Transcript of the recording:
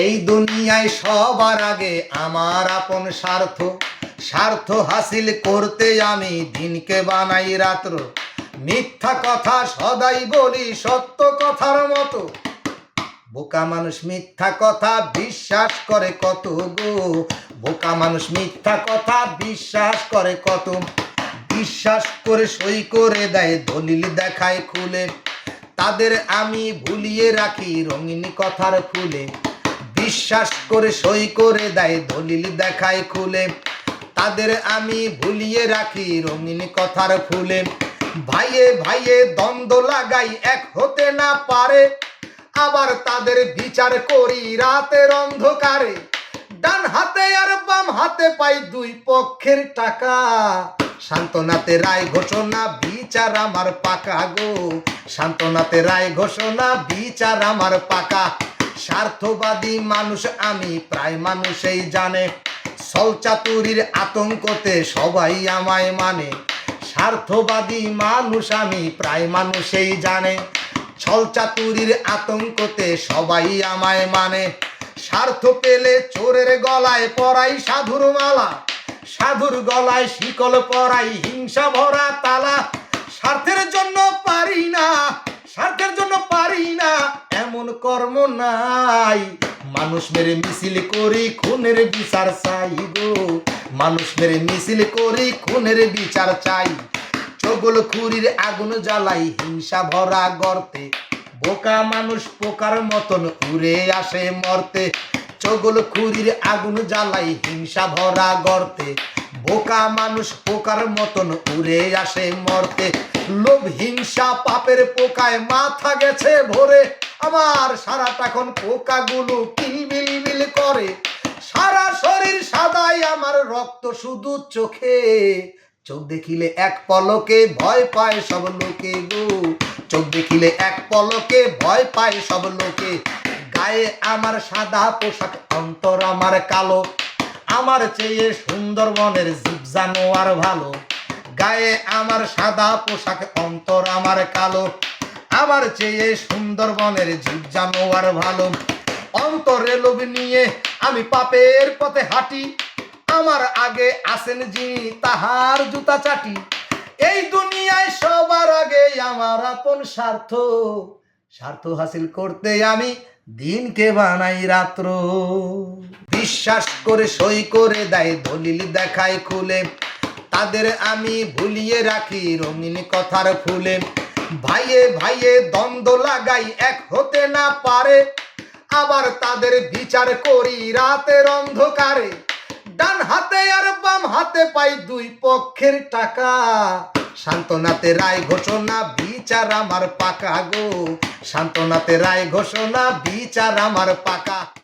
এই দুনিয়ায় সবার আগে আমার আপন স্বার্থ, স্বার্থ হাসিল করতে আমি দিনকে বানাই রাত্র। মিথ্যা কথা সদাই বলি সত্য কথার মতো, বোকা মানুষ মিথ্যা কথা বিশ্বাস করে কত গো, বোকা মানুষ মিথ্যা কথা বিশ্বাস করে কত। বিশ্বাস করে সই করে দেয় দলিল দেখায় খুলে, তাদের আমি ভুলিয়ে রাখি রঙিন কথার ফুলে। বিশ্বাস করে সই করে দেয় দলিল দেখায় খুলে, তাদের আমি ভুলিয়ে রাখি রঙিন কথার ফুলে। ভাইয়ে ভাইয়ে দ্বন্দ্ব লাগাই এক হতে না পারে, আবার তাদের বিচার করি রাতের অন্ধকারে। ডান হাতে আর বাম হাতে পাই দুই পক্ষের টাকা, সান্ত্বনাতে রায় ঘোষণা বিচার আমার পাকা গো, সান্ত্বনাতে রায় ঘোষণা বিচার আমার পাকা। স্বার্থবাদী মানুষ আমি প্রায় মানুষই জানে, ছলচাতুরির আতঙ্কতে সবাই আমায় মানে। স্বার্থবাদী মানুষ আমি প্রায় মানুষই জানে, ছলচাতুরির আতঙ্কতে সবাই আমায় মানে। স্বার্থ পেলে চোরের গলায় পরাই সাধুর মালা, সাধুর গলায় শিকল পরাই হিংসা ভরা তালা। স্বার্থের জন্য পারি না, স্বার্থের জন্য পারি না এমন কর্ম নাই। মানুষ মেরে মিছিল করি খুনের বিচার চাই গো, মানুষ মেরে মিছিল করি খুনের বিচার চাই। চগল খুরির আগুন জ্বালাই হিংসা ভরা গর্তে, বোকা মানুষ পোকার মতন উড়ে আসে মরতে। চগল খুরির আগুন জ্বালাই হিংসা ভরা গর্তে, বোকা মানুষ পোকার মতন উড়ে আসে মরতে। লোভ হিংসা পাপের পোকায় মাথা গেছে ভরে, আমার সারাটা এখন পোকাগুলো কিলবিল করে। সারা শরীর সাদাই আমার রক্ত শুধু চোখে, চোখ দেখিলে এক পলকে ভয় পায় সব লোকে গো, চোখ দেখিলে এক পলকে ভয় পায় সব লোকে। গায়ে আমার সাদা পোশাক অন্তর আমার কালো, আমার চেয়ে সুন্দরবনের জীব জানোয়ার ভালো। গায়ে আমার সাদা পোশাক অন্তর আমার কালো, আমার চেয়ে সুন্দরবনের জীব জানোয়ার ভালো। অন্তরে লোভ নিয়ে আমি পাপের পথে হাঁটি, আমার আগে আসেন যিনি তাহার জুতা চাটি। এই দুনিয়ায় সবার আগে আমার আপন স্বার্থ, স্বার্থ হাসিল করতে আমি দিনকে বানাই রাত্র। বিশ্বাস করে সই করে দেয় দলিল দেখায় খুলে, তাদের আমি ভুলিয়ে রাখি রঙিন কথার ফুলে। ভাইয়ে ভাইয়ে দ্বন্দ্ব লাগাই এক হতে না পারে, আবার তাদের বিচার করি রাতের অন্ধকারে। ডান হাতে আর বাম হাতে পাই দুই পক্ষের টাকা, সান্ত্বনাতে রায় ঘোষণা বিচার আমার পাকা গো, সান্ত্বনাতে রায় ঘোষণা বিচার আমার পাকা।